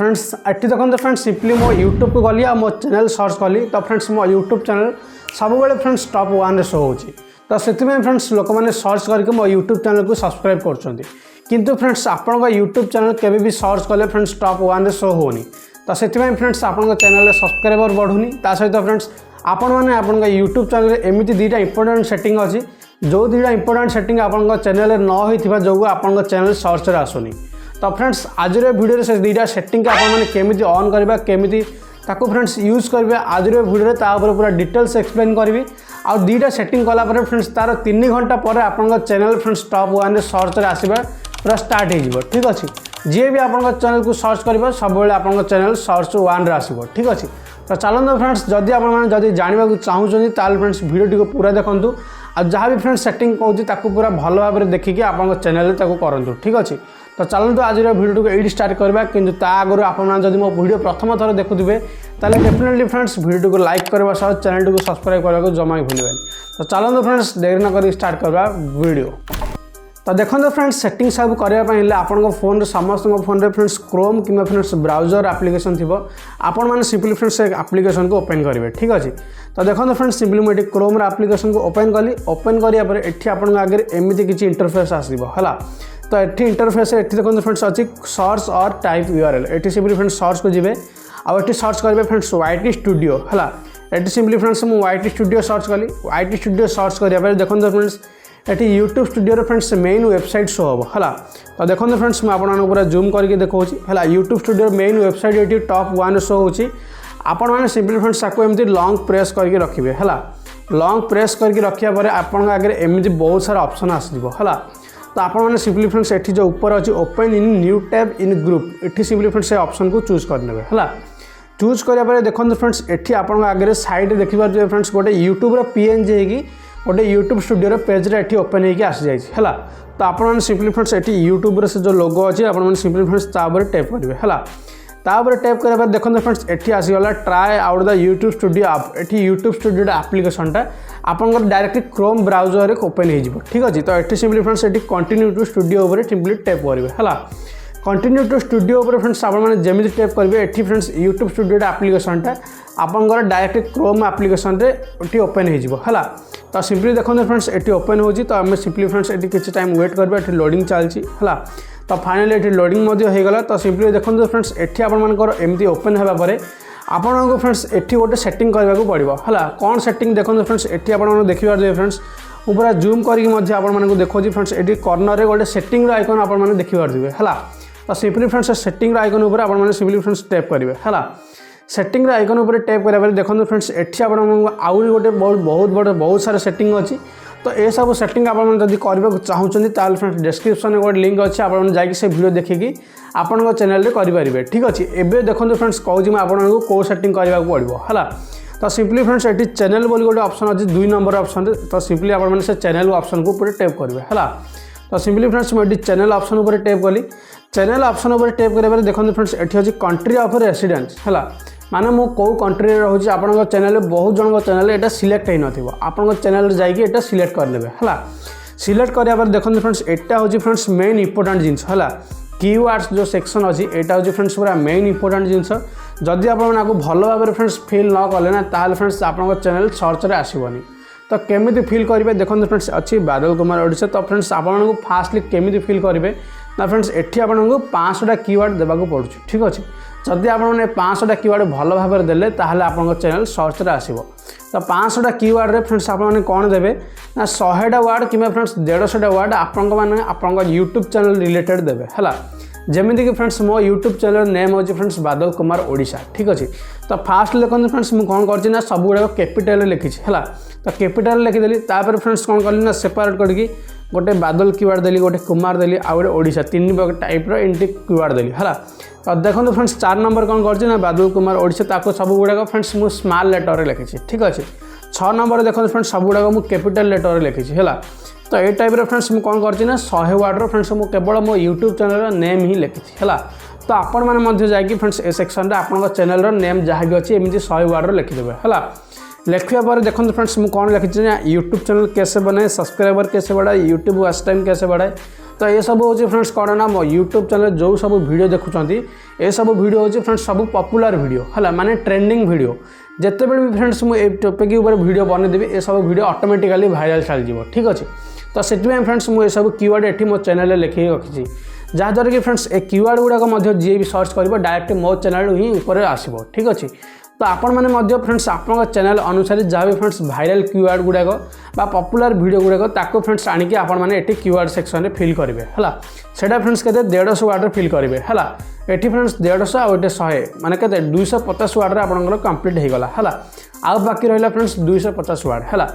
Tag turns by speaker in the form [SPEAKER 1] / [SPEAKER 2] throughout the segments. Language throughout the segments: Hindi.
[SPEAKER 1] फ्रेंड्स एटी देखते फ्रेंड्स सिंपली मो यूट्यूब को गली मो चैनल सर्च कली तो फ्रेंड्स मो यूट्यूब चैनल सब बेले फ्रेंड्स टॉप 1 रे शो होची तो से फ्रेंड्स लोक मैंने सर्च करके मो यूट्यूब चैनल को सब्सक्राइब कर किंतु फ्रेंड्स आपन यूट्यूब चैनल केबे भी सर्च कले फ्रेंड्स टॉप 1 रे शो होनी तो से फ्रेंड्स आपन चैनल सब्सक्राइबर बढ़ुनी ता सहित फ्रेंड्स आपण मैंने आपन यूट्यूब चैनल एमती दुईटा इंपोर्टेंट सेटिंग अच्छी जो दुईटा इंपोर्टेंट सेटिंग आपन चैनल न होइथिबा जो आपन चैनल सर्च रे आसुनी तो फ्रेंड्स आज वीडियो से दुईटा सेटिंग आपने केमी ऑन करवा केमी ताको फ्रेंड्स यूज करेंगे आज वीडियो तापर पूरा डिटेल्स एक्सप्लेन करी आ दुईटा सेटिंग कलापर फ्रेंड्स तार 3 घंटा पर आपन चैनल फ्रेंड्स टॉप 1 रे सर्च रे आसवा पूरा स्टार्ट हो ठीक अच्छे जी भी आपन चैनल को सर्च कर सब आपन चैनल सर्च 1 रे आसो ठीक अच्छे तो चलते फ्रेंड्स जदि आप जानवा चाहूँ फ्रेंड्स वीडियो पूरा देखूँ आ जहाँ भी फ्रेंड्स सेटिंग कहूँ पूरा भल भाव देखिए आप चैनल करूँ ठीक अच्छे तो चलते आज वीडियो को ये स्टार्ट करवा कि आगुरी आप मो वीडियो प्रथम थर देखुए ताले डेफिनेटली फ्रेंड्स वीडियो को लाइक करने सह चैनल को सब्सक्राइब करने को जमा भूलें तो चलते फ्रेंड्स देरी न कर स्टार्ट करवा वीडियो तो देखो फ्रेंड्स सेटिंग सब करने आपन फोन समस्त फोन रे फ्रेंड्स क्रोम कि फ्रेंड्स ब्राउजर एप्लिकेशन थी आपण मैंने सिंपली फ्रेंड्स एप्लिकेशन को ओपन करेंगे ठीक अच्छे तो देखो फ्रेंड्स सिंपली मुझे क्रोम एप्लिकेशन को ओपन कली ओपन करापर ये आप आगे एमती किसी इंटरफेस आसो है तो ये इंटरफेस ये देखो फ्रेंड्स अच्छी सर्च और टाइप यूआरएल ये सिंपली फ्रेंड्स सर्च को जीवे आउट सर्च करेंगे फ्रेंड्स वाईटी स्टूडियो है ये सिंपली फ्रेंड्स मुझे वाईटी स्टूडियो सर्च कली वाईटी स्टूडियो सर्च करापर देखो फ्रेंड्स ये YouTube studio friends main website show हम है तो देखो फ्रेंड्स मुझे आपको पूरा जूम करके देखा है यूट्यूब स्टूडियो मेन वेबसाइट ये टॉप 1 शो होची आपण मैंने सिंपली फ्रेंड्स आपको एमती लॉन्ग प्रेस करके रखिए है लॉन्ग प्रेस करके रखा पर आपन आगे एमती बहुत सारा ऑप्शन आसो है तो आप सिंपली फ्रेंड्स ये जो ऊपर अच्छी open in new tab in group ये सिंपली फ्रेंड्स ऑप्शन को चूज करने है चूज करापर देखो फ्रेंड्स ये आप आगे साइड देखिए फ्रेंड्स गोटे यूट्यूब पीएनजी होगी गोटे यूट्यूब स्टूडियो पेज ये ओपन होगी आसी जाए तो आपने सिंपली फ्रेंड्स ये यूट्यूब से जो लोगो अच्छे आपने सिंपली फ्रेंड्स तापर टैप करेंगे है तापर टैप करापर देखो फ्रेंड्स ये आसीगला try out the YouTube studio आप ये यूट्यूब स्टूडियो एप्लिकेशनटा आपंकर डायरेक्टली क्रोम ब्राउजर ओपन हो ठीक अच्छे तो ये सिंपली फ्रेंड्स ये continue to studio simply tap करेंगे है कंटिन्यू टू स्टूडियो फ्रेंड्स आपने जमी टैप करेंगे ये फ्रेंड्स यूट्यूब स्टूडियो एप्लिकेशनटा आपंकर डायरेक्टली क्रोम एप्लिकेशन रे ओपन हो तो सिंपली देखो फ्रेंड्स ये ओपन हो तो आम सिंपली फ्रेंड्स ये किसी टाइम वेट करवा ये लोडिंग चलती है तो फाइनली ये लोडिंग होगला तो सिंपली देखो फ्रेंड्स ये आपमती ओपन होगापर आपको फ्रेंड्स ये गोटे सेटिंग करने को पड़ो है कौन सेटिंग देखो फ्रेंड्स ये आप देखिए फ्रेंड्स मैं पूरा जूम करके आपको देखो फ्रेंड्स ये कॉर्नर में गोटे सेटिंग आइकन आपने देखिए है तो सिंपली फ्रेंड्स सेटिंग आइकन उपर आपने सिंपली फ्रेंड्स टैप करेंगे है सेटिंग आइकन उपर टैप करापर देखो फ्रेंड्स ये आउरी गोटे बहुत सारा सेटिंग अच्छी तो ये सब सेटिंग आपड़ी करने चाहूँगी फ्रेंड्स डिस्क्रिप्शन में गोटे लिंक अच्छे आप से वीडियो देखिए आपण चैनल में करेंगे ठीक अच्छे एवं देखो फ्रेंड्स कहूँ आपको कौ सेटिंग करने पड़ो है तो सिंपली फ्रेंड्स ये चैनल बोली गोटे ऑप्शन अच्छी 2 नंबर ऑप्शन तो सिंपली आप से चैनल ऑप्शन को पूरे टैप करेंगे है तो सिंपली फ्रेंड्स मुझे चैनल ऑप्शन उपर टैप कली चैनल ऑप्शन उपर टैप करापर देखो फ्रेंड्स ये अच्छी कंट्री ऑफ रेसिडेंस है माने मो कौ कंट्री रोचे आपन चैनल बहुत जन चैनल ये सिलेक्ट हो ना आपन चैनल जाइए सिलेक्ट करदे है सिलेक्ट करापर देखो फ्रेंड्स यहाँ हूँ फ्रेंड्स मेन इंपोर्टेंट जिनस है कीवर्ड्स जो सेक्शन अच्छी यहाँ हूँ फ्रेंड्स पूरा मेन इंपोर्टेंट जिनस जदि आपको भल भाव फ्रेंड्स फिल न कले ना ताल फ्रेंड्स आप चैनल सर्च रे आसबनी तो केमी फिल करेंगे देखो फ्रेंड्स अच्छी बादल कुमार ओडिशा तो फ्रेंड्स आपको फास्टली केमी फिल करेंगे ना फ्रेंड्स ये आपको 500टा कीवर्ड देवाक पड़ू ठीक अच्छे जदि आपने 500टा कीवर्ड भल भाव देले ताहले आपन चैनल सर्च रे आसीबो तो 500टा कीवर्ड रे फ्रेंड्स आपने कौन देवे ना 100टा वर्ड कि फ्रेंड्स 150टा वर्ड आपन यूट्यूब चैनल रिलेटेड देवे है जमीक कि फ्रेंड्स मो यूट्यूब चैनल नेम हो फ्रेंड्स बादल कुमार ओडिशा ठीक अच्छे तो फास्ट देखो फ्रेंड्स मुझे कौन कर सब गुड़ाक कैपिटाल लिखी है तो कैपिटाल लिखिदेली तापर फ्रेंड्स कौन कली ना सेपरेट करके गोटे बादल कीवर्ड देली गोटे कुमार देली आ गोटे ओडिशा 3 टाइप्र एंटी कीवर्ड देली है तो देखो फ्रेंड्स 4 नंबर कौन कर बादल कुमार ओडिशा ताको सब गुड़ाक फ्रेंड्स मुझे स्मॉल लेटर लिखी ठीक अच्छे 6 नंबर देखो फ्रेंड्स सब गुड़ाक मुझे कैपिटाल लेटर लिखी है तो ये टाइप फ्रेंड्स मुझे कौन कर 100 वर्ड फ्रेंड्स मुझे केवल मो यूट्यूब चैनल नेम ही लिखी है तो आपण मैंने जाकि फ्रेंड्स ए सेक्शन आप चैनल नेम जहाँ भी अच्छी एमती 100 वर्ड लिखिदेवे है लिखा पर देखो फ्रेंड्स मुझे कौन लिखी यूट्यूब चैनल कैसे बनाए सब्सक्राइबर कैसे बढ़ाए यूट्यूब वॉच टाइम कैसे बढ़ाए तो ये सब हूँ फ्रेंड्स कौन ना मो यूट्यूब चैनल जो सब वीडियो देखुंत ये सब वीडियो हूँ फ्रेंड्स सब पॉपुलर वीडियो है माने ट्रेंडिंग वीडियो जिते भी फ्रेंड्स मुझे टॉपिक ऊपर वीडियो बनईदेवी ये सब वीडियो ऑटोमेटिकली वायरल चल ठीक अच्छे। तो से फ्रेंड्स मुझे सब कीवर्ड ये मो चैनल लिखी रखी जहाँद्वारा कि फ्रेंड्स ए कीवर्ड गुड़ाक जी भी सर्च कर डायरेक्ट मो चैनल ही ऊपर आसो ठीक अच्छे। तो आपण मैंने फ्रेंड्स आप चैनल अनुसार जहाँ भी फ्रेंड्स वायरल कीवर्ड गुड़ाक बा पॉपुलर वीडियो गुड़ाक ताको फ्रेंड्स आनिकी आपण मैंने ये कीवर्ड सेक्शन में फिल करेंगे है सेटा फ्रेंड्स के 150 वार्ड फिल करेंगे है ये फ्रेंड्स 150 आउ 100 माने के 250 वार्ड आपंकर कंप्लीट हो गला है आउ बाकी रहा फ्रेंड्स 250 वार्ड है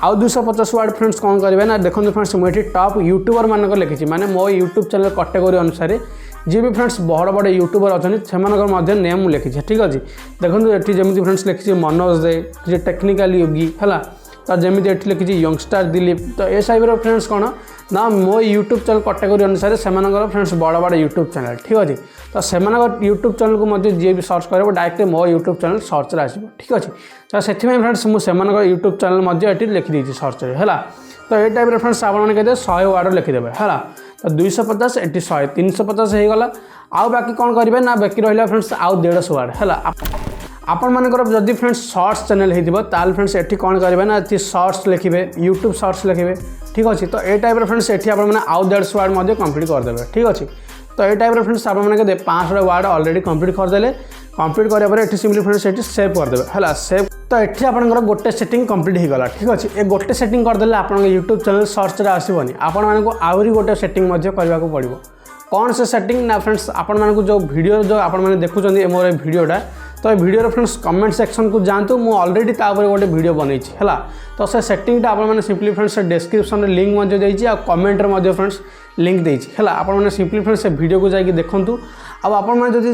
[SPEAKER 1] आउ 250 वार्ड फ्रेंड्स कौन करेंगे ना देखो फ्रेंड्स मुझे टॉप यूट्यूबर मानक लिखी माने मो यूट्यूब चैनल कैटेगरी अनुसार जी भी फ्रेंड्स बड़ बड़ यूट्यूबर अच्छा से नेम लिखी ठीक अच्छे। देखो ये जमी फ्रेंड्स लिखी मनोज दे किसी टेक्निकल योगी है तो जमी ये लिखी यंगस्टर दिलीप तो ये टाइप फ्रेंड्स कौन ना मो यूट्यूब चैनल कैटेगरी अनुसार से फ्रेंड्स बड़ बड़ यूट्यूब चैनल ठीक अच्छे। तो से यूट्यूब चैनल को जी भी सर्च कर डायरेक्ट मो यूट्यूब चैनल सर्च आसो ठीक अच्छे। तो से फ्रेंड्स मुझे यूट्यूब चैनल ये लिखिदी सर्च है तो ये टाइप फ्रेंड्स आपने 100 वार्ड लिखिदेवे है तो 250 एटी 100 350 हो गला आउ बाकी कौन करेंगे ना बाकी रहा फ्रेंड्स आउ 150 वार्ड है आपण मानकर जदि फ्रेंड्स शॉर्ट्स चैनल होता फ्रेंड्स ये कौन करेंगे ना शॉर्ट्स लिखे यूट्यूब शॉर्ट्स लिखे ठीक अच्छे। तो ये टाइप फ्रेंड्स ये आउ 150 वार्ड कंप्लीट करदे ठीक अच्छे। तो ये टाइप फ्रेंड्स आपने 500 वार्ड ऑलरेडी कंप्लीट करदे कंप्लीट करापर ये सिंपली फ्रेंड्स ये सेव करदे है सेव। तो ये आपंकर गोटे सेटिंग कंप्लीट हो गला ठीक अच्छे। ये गोटे सेटिंग करदे आप यूट्यूब चैनल सर्च आसबनी आपण को आहरी गोटे सेटिंग करने को पड़ो कौन से सेटिंग ना फ्रेंड्स आपण मानक जो वीडियो जो आप देखुं मोर वीडियोटा तो ये वीडियो फ्रेंड्स कमेंट सेक्शन को जातु मुझे ऑलरेडी गोटे वीडियो बनई है तो से सेटिंगटा आप सिंपली फ्रेंड्स डिस्क्रिप्शन में लिंक देती कमेंट में फ्रेंड्स लिंक देती है आप सिंपली फ्रेंड्स से वीडियो को जाकि देखूँ अब आप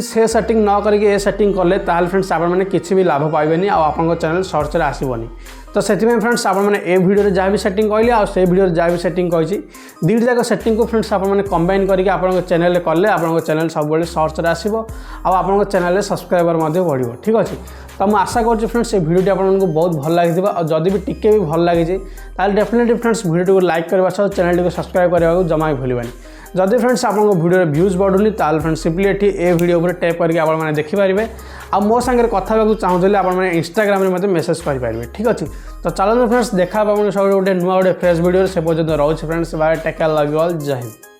[SPEAKER 1] से सेटिंग न करके सेटिंग कले फ्रेंड्स आपने किसी भी लाभ पाइबेनी आप चैनल सर्च आसबनी। तो से फ्रेंड्स आपने ए वीडियो जहाँ भी सेटिंग कहली आ से वीडियो जहाँ भी सेटिंग कही दुईट जाक सेटिंग को फ्रेंड्स आपने कंबाइन करके आप चैनल कले आप चैनल सब सर्च आसो आप चैनल सब्सक्राइबर बढ़ो ठीक अच्छे। तो मुझे आशा कर फ्रेंड्स ये वीडियो आपको बहुत भल लगी और जदि भी टिके भी भल लगी डेफिनेटली फ्रेंड्स वीडियो को लाइक करने सह चैनल को सब्सक्राइब करने को जमा भी भूलवानी। जदि फ्रेंड्स आप वीडियो व्यूज बढ़ुनी फ्रेंड्स सिंपली ये वीडियो पर टैप करके आपने देखिपारे आ मो सांगे कथा चाहूँगे आपने इंस्टाग्राम में मतलब मेसेज करेंगे ठीक अच्छे। तो चलो फ्रेंड्स देखा सब गोटे नुआ गोटे फ्रेश वीडियो से पर्यटन रोचे friends bye take care love you all जय हिंद।